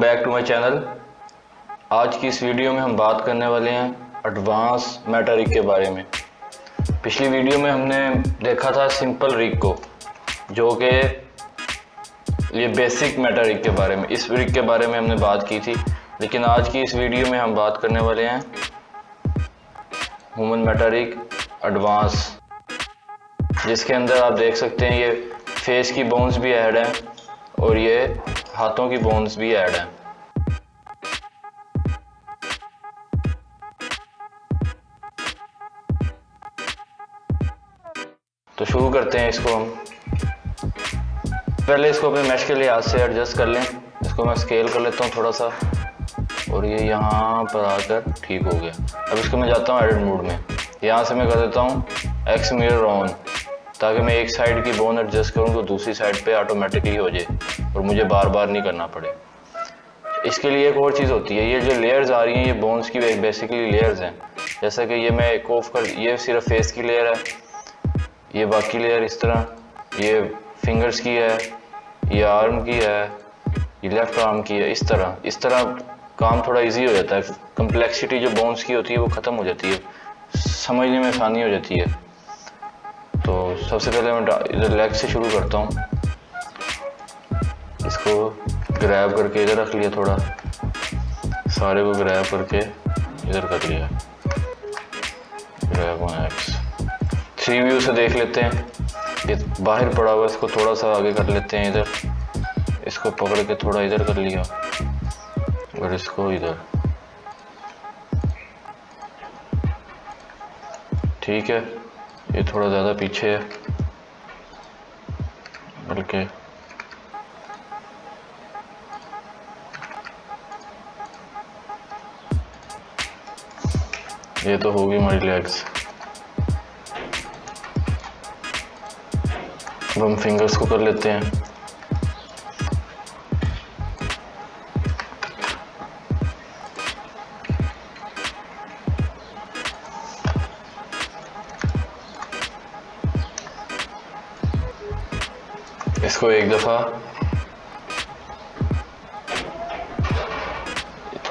Back to my channel. आज की इस वीडियो में हम बात करने वाले हैं एडवांस मेटारिग के बारे में। पिछली वीडियो में हमने देखा था सिंपल रिग को, जो कि ये बेसिक मेटारिग के बारे में, इस रिग के बारे में हमने बात की थी। लेकिन आज की इस वीडियो में हम बात करने वाले हैं ह्यूमन मेटारिग एडवांस, जिसके अंदर आप देख सकते हैं ये फेस की बोन्स भी ऐड हैं और ये हाथों की बोन्स भी ऐड हैं। तो शुरू करते हैं इसको हम। पहले इसको अपने मैश के लिहाज से एडजस्ट कर लें। इसको मैं स्केल कर लेता हूँ थोड़ा सा, और ये यहाँ पर आकर ठीक हो गया। अब इसको मैं जाता हूँ एडिट मोड में। यहाँ से मैं कर देता हूँ एक्स मिरर ऑन, ताकि मैं एक साइड की बोन एडजस्ट करूँ तो दूसरी साइड पे ऑटोमेटिकली हो जाए और मुझे बार बार नहीं करना पड़े। इसके लिए एक और चीज़ होती है, ये जो लेयर्स आ रही हैं ये बोन्स की बेसिकली लेयर्स हैं। जैसा कि ये मैं एक ऑफ कर, ये सिर्फ फेस की लेयर है, ये बाकी लेयर इस तरह, ये फिंगर्स की है, ये आर्म की है, ये लेफ्ट आर्म की है। इस तरह काम थोड़ा इजी हो जाता है। कम्प्लेक्सिटी जो बोन्स की होती है वो ख़त्म हो जाती है, समझने में आसानी हो जाती है। तो सबसे पहले मैं इधर लेग से शुरू करता हूँ। इसको ग्रैब करके इधर रख लिया, थोड़ा सारे को ग्रैब करके इधर कर लिया। Grab on x. 3 व्यू से देख लेते हैं। ये बाहर पड़ा हुआ, इसको थोड़ा सा आगे कर लेते हैं इधर। इसको पकड़ के थोड़ा इधर कर लिया और इसको इधर। ठीक है, ये थोड़ा ज़्यादा पीछे है, बल्कि ये तो होगी हमारी लेग्स। अब हम फिंगर्स को कर लेते हैं। इसको एक दफ़ा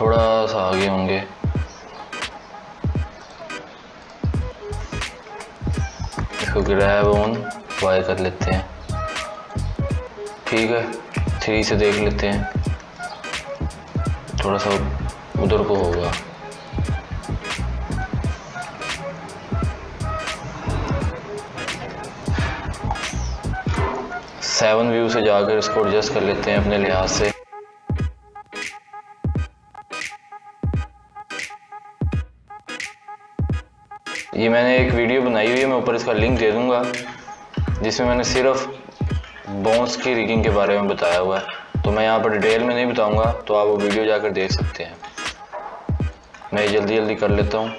थोड़ा सा आगे होंगे, इसको ग्रैब ऑन वाई कर लेते हैं। ठीक है, 3 से देख लेते हैं, थोड़ा सा उधर को होगा। सेवन व्यू से जाकर इसको एडजस्ट कर लेते हैं अपने लिहाज से। ये मैंने एक वीडियो बनाई हुई है, मैं ऊपर इसका लिंक दे दूंगा, जिसमें मैंने सिर्फ बोन्स की रिगिंग के बारे में बताया हुआ है। तो मैं यहाँ पर डिटेल में नहीं बताऊंगा, तो आप वो वीडियो जाकर देख सकते हैं। मैं जल्दी कर लेता हूँ।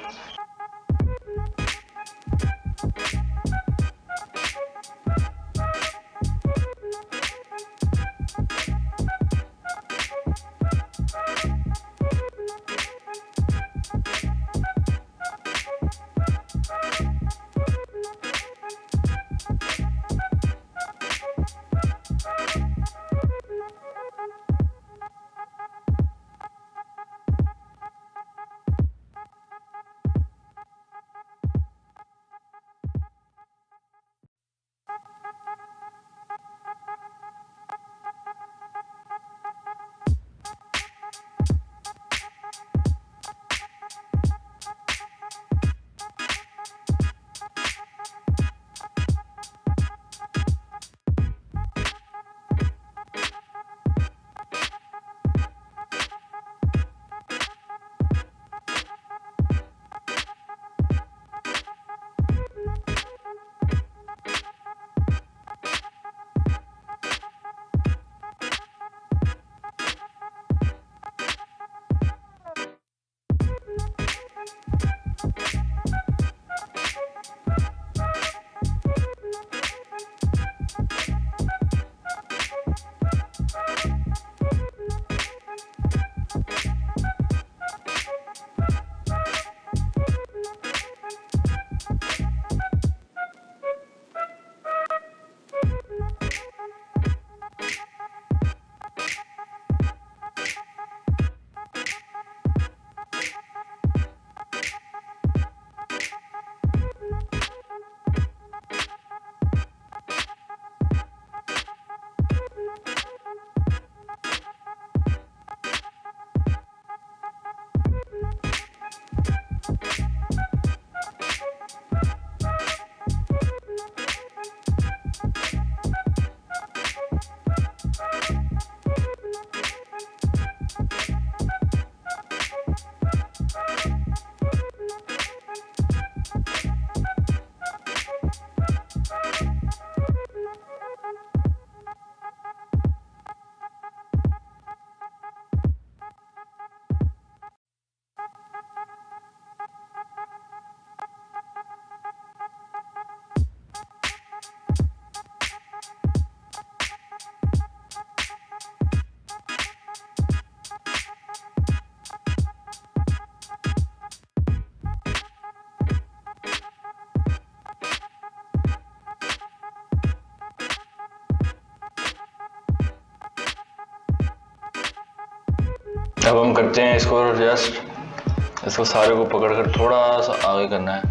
अब हम करते हैं इसको एडजस्ट। इसको सारे को पकड़कर थोड़ा सा आगे करना है,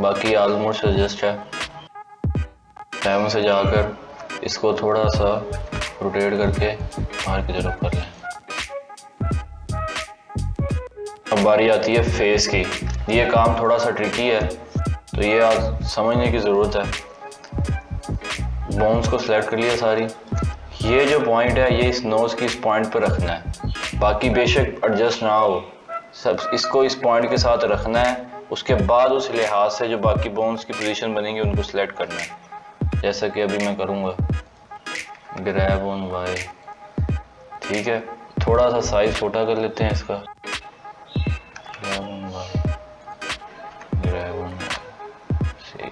बाकी ऑलमोस्ट एडजस्ट है। 7 से जाकर इसको थोड़ा सा रोटेट करके बाहर की तरफ कर लें। अब बारी आती है फेस की। ये काम थोड़ा सा ट्रिकी है, तो ये आज समझने की ज़रूरत है। बोन्स को सिलेक्ट कर लिया सारी। ये जो पॉइंट है ये इस नोज़ की इस पॉइंट पर रखना है, बाकी बेशक एडजस्ट ना हो, सब इसको इस पॉइंट के साथ रखना है। उसके बाद उस लिहाज से जो बाकी बोन्स की पोजीशन बनेंगी उनको सिलेक्ट करना है, जैसा कि अभी मैं करूँगा। ग्रैब ऑन वाई, ठीक है। थोड़ा सा साइज छोटा कर लेते हैं इसका। Grab on y, grab on y,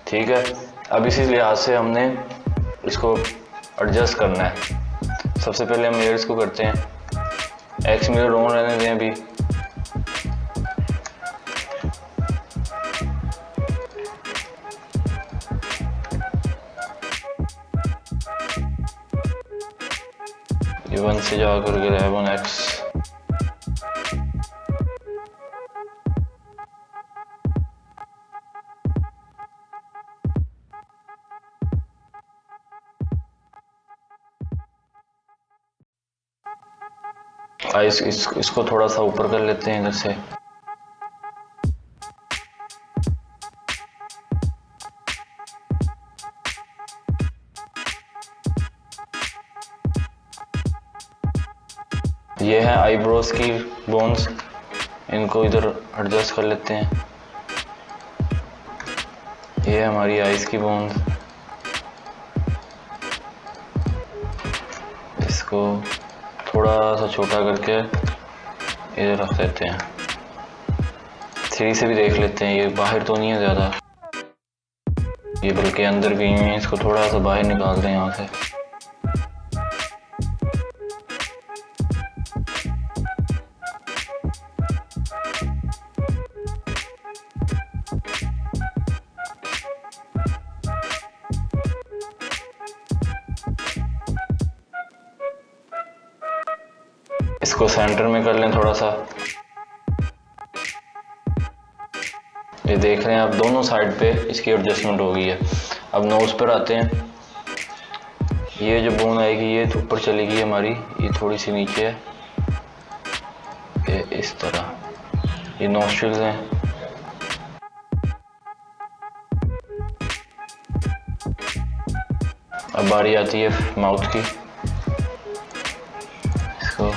ठीक है। अब इसी लिहाज से हमने इसको एडजस्ट करना है। सबसे पहले हम लेयर्स को करते हैं। एक्स मिरर ऑन रहने दें अभी। ये 1 से जाकर ग्रैब ऑन एक्स। इसको थोड़ा सा ऊपर कर लेते हैं इधर से। ये है आईब्रोज की बोन्स, इनको इधर एडजस्ट कर लेते हैं। ये हमारी आईज की बोन्स, इसको थोड़ा सा छोटा करके इधर रख देते हैं। 3 से भी देख लेते हैं, ये बाहर तो नहीं है ज़्यादा, ये बल्कि अंदर गई हुई है। इसको थोड़ा सा बाहर निकाल दें यहाँ से। इसको सेंटर में कर लें थोड़ा सा। ये देख रहे हैं आप, दोनों साइड पे इसकी एडजस्टमेंट हो गई है। अब नोज पर आते हैं। ये जो बोन आएगी ये ऊपर चली गई हमारी, ये थोड़ी सी नीचे है, ये इस तरह। ये नोस्ट्रिल्स हैं। अब बारी आती है माउथ की। इसको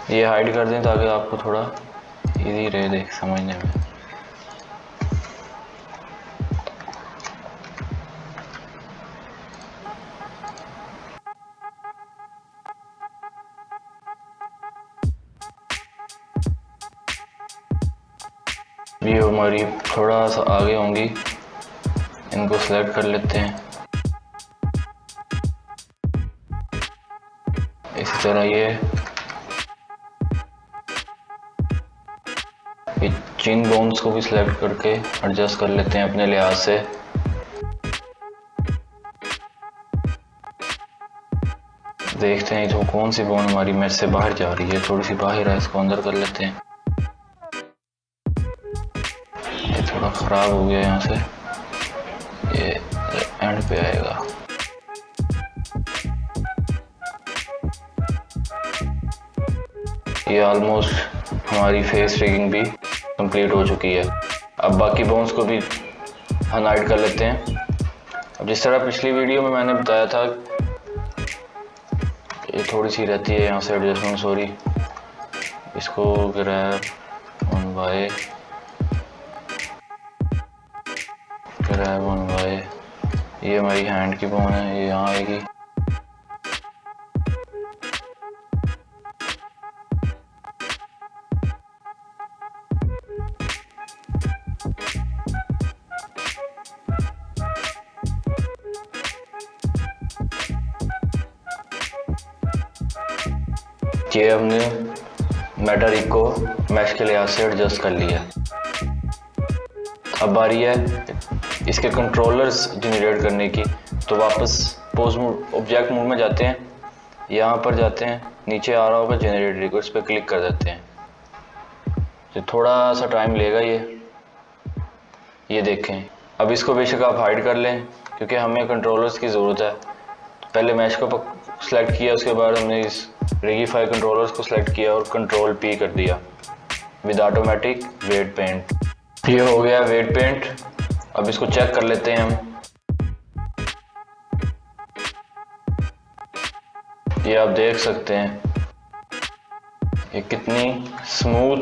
ये हाइड कर दें ताकि आपको थोड़ा इजी रहे देख समझने में। ये हमारी थोड़ा सा आगे होंगी, इनको सेलेक्ट कर लेते हैं। इसी तरह ये चिन बोन्स को भी सिलेक्ट करके एडजस्ट कर लेते हैं अपने लिहाज से। देखते हैं तो कौन सी बोन हमारी मेरे से बाहर जा रही है, थोड़ी सी बाहर है, इसको अंदर कर लेते हैं। ये थोड़ा ख़राब हो गया यहाँ से, ये एंड पे आएगा। ये ऑलमोस्ट हमारी फेस रिगिंग भी कंप्लीट हो चुकी है। अब बाकी बोन्स को भी हम हाइड कर लेते हैं। अब जिस तरह पिछली वीडियो में मैंने बताया था, ये थोड़ी सी रहती है यहाँ से एडजस्टमेंट, सॉरी। इसको grab on y, grab on y. ये हमारी हैंड की बोन है, ये यहाँ आएगी। ये हमने मेटारिग को मैश के लिहाज से एडजस्ट कर लिया। अब बारी है इसके कंट्रोलर्स जनरेट करने की। तो वापस पोज ऑब्जेक्ट मोड में जाते हैं, यहाँ पर जाते हैं, नीचे आ रहा होगा जनरेट रिग, इस पर क्लिक कर देते हैं। तो थोड़ा सा टाइम लेगा ये देखें। अब इसको बेशक आप हाइड कर लें क्योंकि हमें कंट्रोलर्स की ज़रूरत है। पहले मैश को सेलेक्ट किया, उसके बाद हमने इस रिगिफाई कंट्रोलर्स को सेलेक्ट किया और कंट्रोल पी कर दिया विद ऑटोमेटिक वेट पेंट। ये हो गया वेट पेंट। अब इसको चेक कर लेते हैं हम। ये आप देख सकते हैं ये कितनी स्मूथ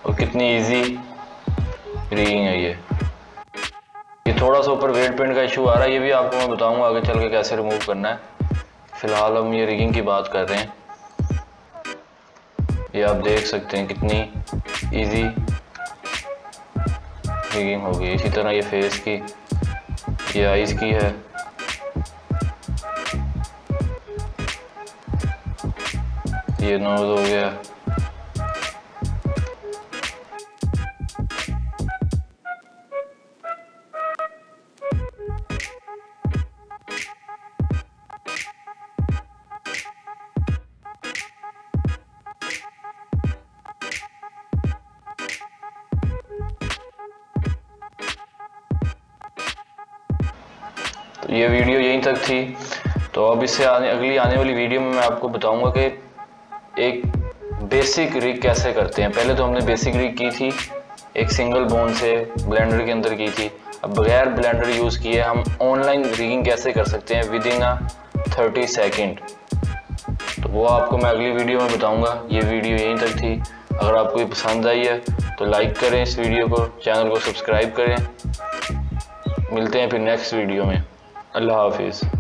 और कितनी इजी रिगिंग है। ये थोड़ा सा ऊपर वेट पेंट का इशू आ रहा है, ये भी आपको मैं बताऊंगा आगे चल के कैसे रिमूव करना है। फिलहाल हम ये रिगिंग की बात कर रहे हैं। ये आप देख सकते हैं कितनी इजी रिगिंग हो गई। इसी तरह ये फेस की, ये आईज की है, ये नोज हो गया। तो ये वीडियो यहीं तक थी। तो अब इससे अगली आने वाली वीडियो में मैं आपको बताऊंगा कि एक बेसिक रिग कैसे करते हैं। पहले तो हमने बेसिक रिग की थी एक सिंगल बोन से ब्लेंडर के अंदर की थी। अब बगैर ब्लेंडर यूज़ किए हम ऑनलाइन रिगिंग कैसे कर सकते हैं विद इन 30 सेकेंड। तो वो आपको मैं अगली वीडियो में बताऊंगा। ये वीडियो यहीं तक थी। अगर आपको ये पसंद आई है तो लाइक करें इस वीडियो को, चैनल को सब्सक्राइब करें। मिलते हैं फिर नेक्स्ट वीडियो में। अल्लाह हाफिज़।